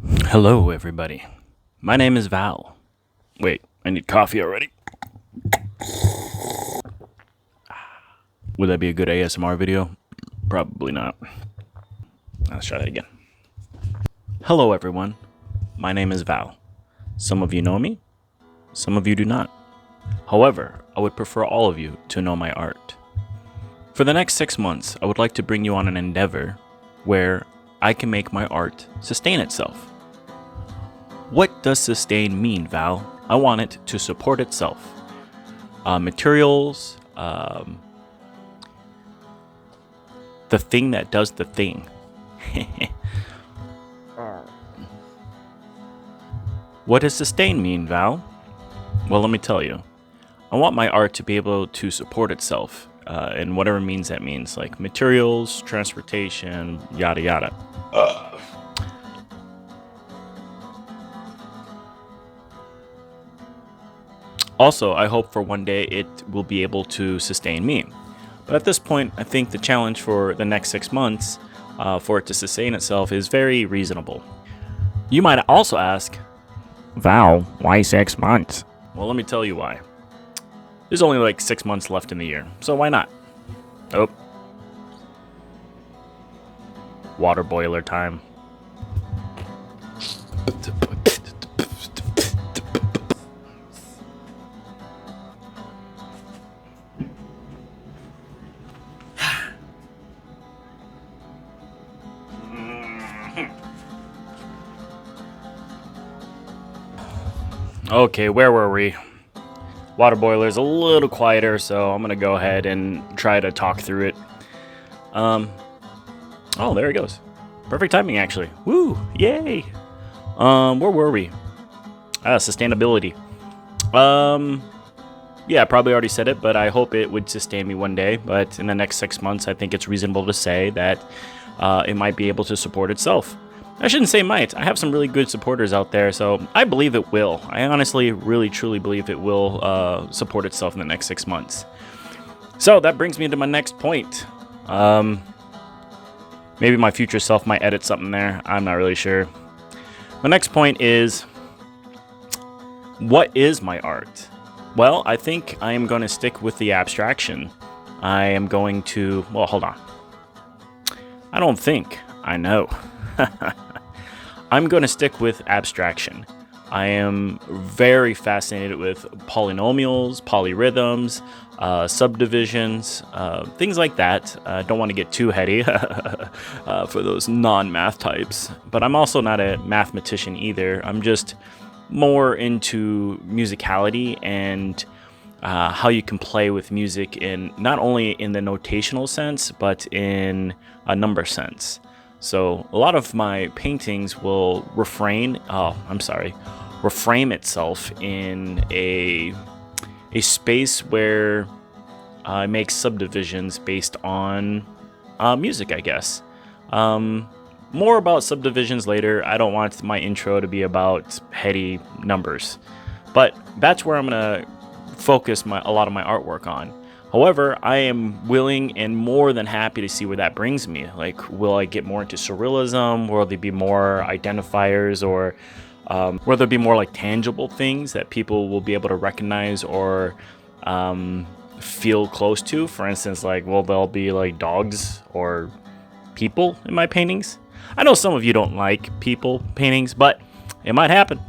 Hello, everybody. My name is Val. Wait, I need coffee already. Would that be a good ASMR video? Probably not. Let's try that again. Hello, everyone. My name is Val. Some of you know me, some of you do not. However, I would prefer all of you to know my art. For the next 6 months, I would like to bring you on an endeavor where I can make my art sustain itself. What does sustain mean, Val? I want it to support itself. Materials, the thing that does the thing. What does sustain mean, Val? Well, let me tell you. I want my art to be able to support itself, in whatever means that means, like materials, transportation, yada yada. Also, I hope for one day it will be able to sustain me. But at this point, I think the challenge for the next 6 months, for it to sustain itself, is very reasonable. You might also ask, Val, why 6 months? well, let me tell you why. There's only like 6 months left in the year, so why not? Oh. Water boiler time. Okay, where were we? Water boiler's a little quieter, so I'm gonna go ahead and try to talk through it. Oh, there it goes. Perfect timing, actually. Woo, yay. Where were we? Sustainability. Yeah, I probably already said it, but I hope it would sustain me one day. But in the next 6 months, I think it's reasonable to say that it might be able to support itself. I shouldn't say might. I have some really good supporters out there, so I believe it will. I honestly, really, truly believe it will support itself in the next 6 months. So that brings me to my next point. Maybe my future self might edit something there. I'm not really sure. My next point is, what is my art? Well, I think I am going to stick with the abstraction. I am going to... Well, hold on. I don't think. I know. I'm going to stick with abstraction. I am very fascinated with polynomials, polyrhythms, subdivisions, things like that. I don't want to get too heady for those non-math types, but I'm also not a mathematician either. I'm just more into musicality and how you can play with music in not only in the notational sense, but in a number sense. So a lot of my paintings will reframe itself in a space where I make subdivisions based on music, I guess. More about subdivisions later. I don't want my intro to be about heady numbers, but that's where I'm gonna focus a lot of my artwork on. However, I am willing and more than happy to see where that brings me. Like, will I get more into surrealism? Will there be more identifiers, or will there be more like tangible things that people will be able to recognize or feel close to? For instance, like, will there be like dogs or people in my paintings? I know some of you don't like people paintings, but it might happen.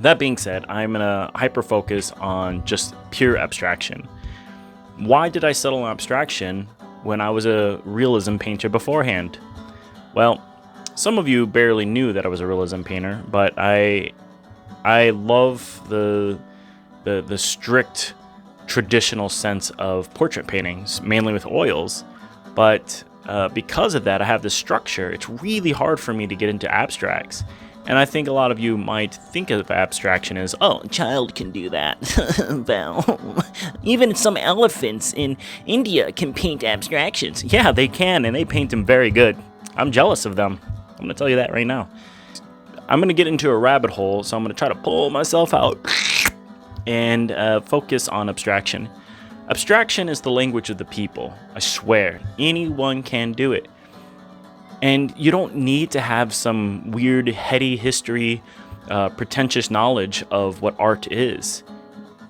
That being said, I'm gonna hyper focus on just pure abstraction. Why did I settle on abstraction when I was a realism painter beforehand? Well, some of you barely knew that I was a realism painter, but I love the strict traditional sense of portrait paintings, mainly with oils. But because of that, I have this structure. It's really hard for me to get into abstracts. And I think a lot of you might think of abstraction as, oh, a child can do that. Well, even some elephants in India can paint abstractions. Yeah, they can, and they paint them very good. I'm jealous of them. I'm going to tell you that right now. I'm going to get into a rabbit hole, so I'm going to try to pull myself out and focus on abstraction. Abstraction is the language of the people. I swear, anyone can do it. And you don't need to have some weird, heady history, pretentious knowledge of what art is.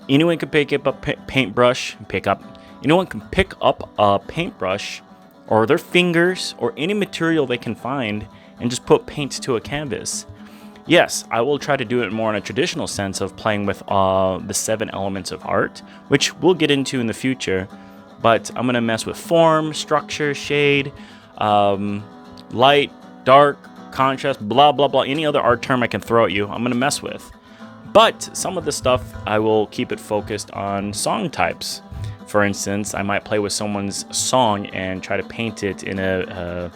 Anyone can pick up a paintbrush, anyone can pick up a paintbrush or their fingers or any material they can find and just put paint to a canvas. Yes, I will try to do it more in a traditional sense of playing with the 7 elements of art, which we'll get into in the future. But I'm going to mess with form, structure, shade, light, dark, contrast, blah, blah, blah. Any other art term I can throw at you, I'm going to mess with. But some of the stuff, I will keep it focused on song types. For instance, I might play with someone's song and try to paint it in a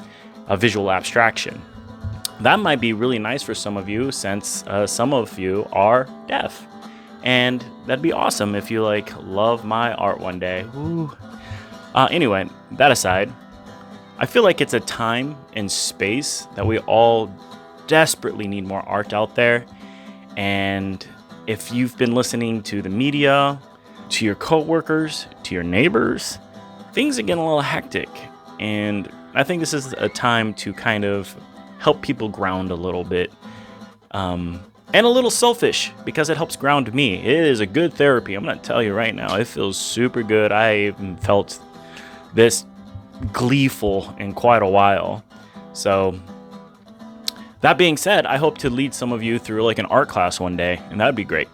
visual abstraction. That might be really nice for some of you, since some of you are deaf. And that'd be awesome if you love my art one day. Woo. Anyway, that aside, I feel like it's a time and space that we all desperately need more art out there. And if you've been listening to the media, to your coworkers, to your neighbors, things are getting a little hectic. And I think this is a time to kind of help people ground a little bit. And a little selfish, because it helps ground me. It is a good therapy. I'm going to tell you right now, it feels super good. I haven't felt this gleeful in quite a while. So that being said, I hope to lead some of you through an art class one day, and that'd be great.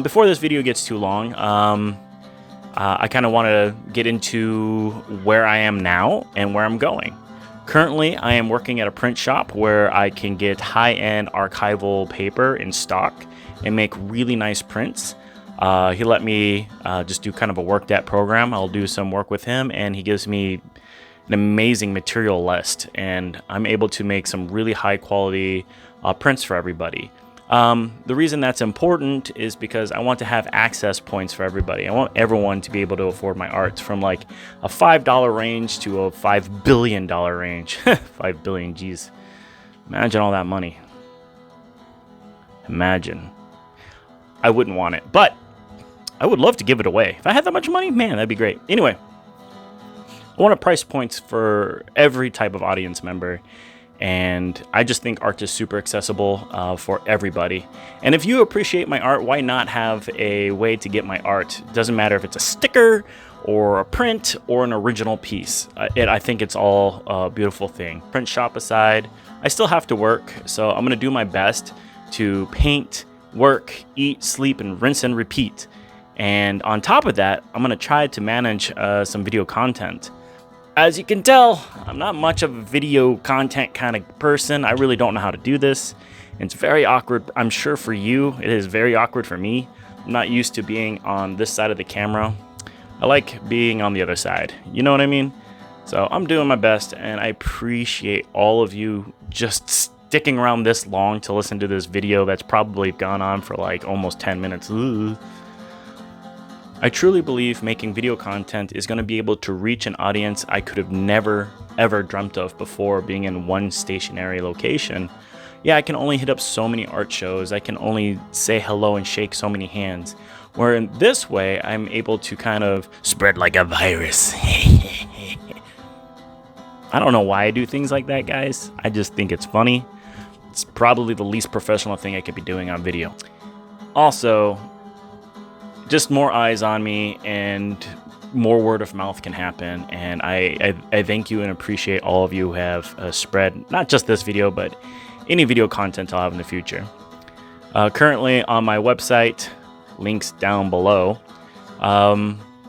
Before this video gets too long, I kind of want to get into where I am now and where I'm going. Currently, I am working at a print shop where I can get high-end archival paper in stock and make really nice prints. He let me just do kind of a work that program. I'll do some work with him, and he gives me an amazing material list, and I'm able to make some really high-quality prints for everybody. The reason that's important is because I want to have access points for everybody. I want everyone to be able to afford my art, from a $5 range to a $5 billion range. 5 billion, geez. Imagine all that money. Imagine. I wouldn't want it, but I would love to give it away. If I had that much money, man, that'd be great. Anyway, I want to price points for every type of audience member. And I just think art is super accessible for everybody. And if you appreciate my art, why not have a way to get my art? It doesn't matter if it's a sticker or a print or an original piece. I think it's all a beautiful thing. Print shop aside, I still have to work, so I'm going to do my best to paint, work, eat, sleep, and rinse and repeat. And on top of that, I'm going to try to manage some video content. As you can tell, I'm not much of a video content kind of person. I really don't know how to do this. It's very awkward. I'm sure for you, it is very awkward for me. I'm not used to being on this side of the camera. I like being on the other side. You know what I mean? So I'm doing my best, and I appreciate all of you just sticking around this long to listen to this video that's probably gone on for almost 10 minutes. Ooh. I truly believe making video content is going to be able to reach an audience I could have never, ever dreamt of before being in one stationary location. Yeah, I can only hit up so many art shows. I can only say hello and shake so many hands. Where in this way, I'm able to kind of spread like a virus. I don't know why I do things like that, guys. I just think it's funny. It's probably the least professional thing I could be doing on video. Also, just more eyes on me and more word of mouth can happen. And I thank you and appreciate all of you who have spread not just this video, but any video content I'll have in the future. Currently on my website, links down below,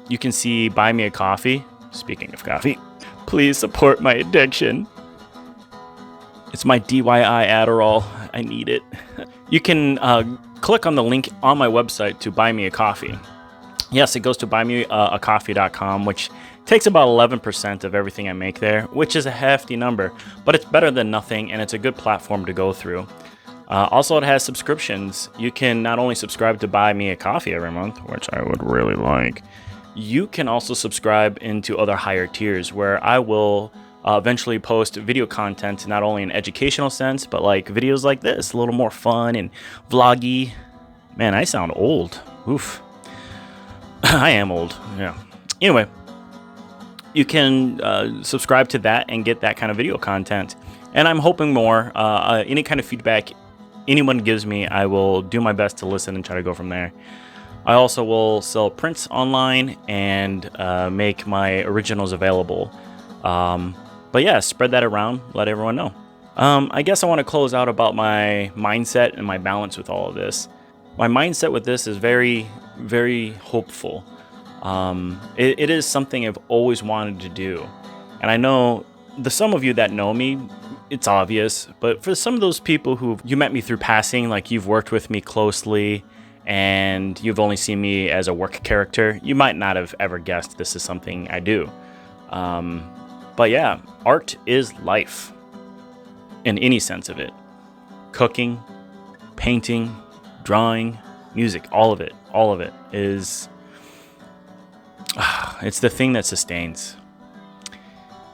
you can see Buy Me a Coffee. Speaking of coffee, please support my addiction. It's my DIY Adderall. I need it. You can click on the link on my website to buy me a coffee. Yes, it goes to buymeacoffee.com, which takes about 11% of everything I make there, which is a hefty number, but it's better than nothing, and it's a good platform to go through. Also, it has subscriptions. You can not only subscribe to Buy Me a Coffee every month, which I would really like, you can also subscribe into other higher tiers where I will eventually post video content, not only in educational sense, but videos like this, a little more fun and vloggy. Man, I sound old. Oof. I am old. Yeah. Anyway, you can subscribe to that and get that kind of video content. And I'm hoping more. Any kind of feedback anyone gives me, I will do my best to listen and try to go from there. I also will sell prints online and make my originals available. But yeah, spread that around, let everyone know. I guess I want to close out about my mindset and my balance with all of this. My mindset with this is very, very hopeful. It is something I've always wanted to do. And I know some of you that know me, it's obvious, but for some of those people who you met me through passing, like you've worked with me closely and you've only seen me as a work character, you might not have ever guessed this is something I do. But yeah, art is life in any sense of it. Cooking, painting, drawing, music, all of it is, it's the thing that sustains.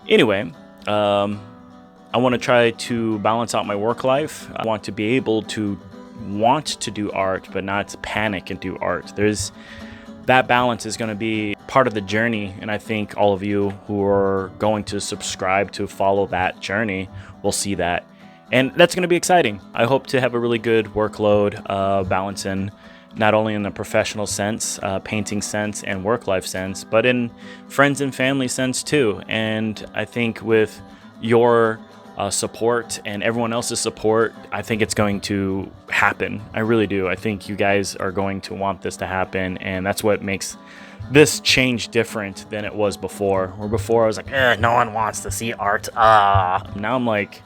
Anyway, I want to try to balance out my work life. I want to be able to want to do art, but not to panic and do art. That balance is going to be part of the journey, and I think all of you who are going to subscribe to follow that journey will see that. And that's going to be exciting. I hope to have a really good workload, balancing not only in the professional sense, painting sense, and work-life sense, but in friends and family sense too. And I think with your support and everyone else's support, I think it's going to happen. I really do. I think you guys are going to want this to happen, and that's what makes this change different than it was before. Where before I was like, no one wants to see art. Now I'm like,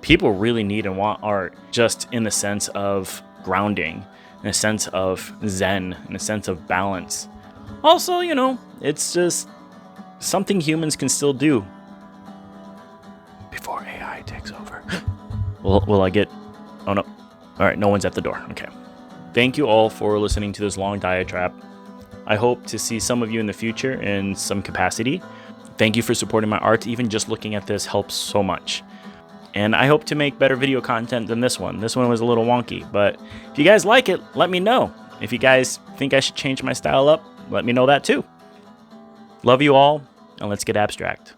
people really need and want art, just in the sense of grounding, in a sense of zen, in a sense of balance. Also, it's just something humans can still do before AI takes over. Will I get... Oh, no. All right, no one's at the door. Okay. Thank you all for listening to this long diatribe. I hope to see some of you in the future in some capacity. Thank you for supporting my art. Even just looking at this helps so much. And I hope to make better video content than this one. This one was a little wonky, but if you guys like it, let me know. If you guys think I should change my style up, let me know that too. Love you all, and let's get abstract.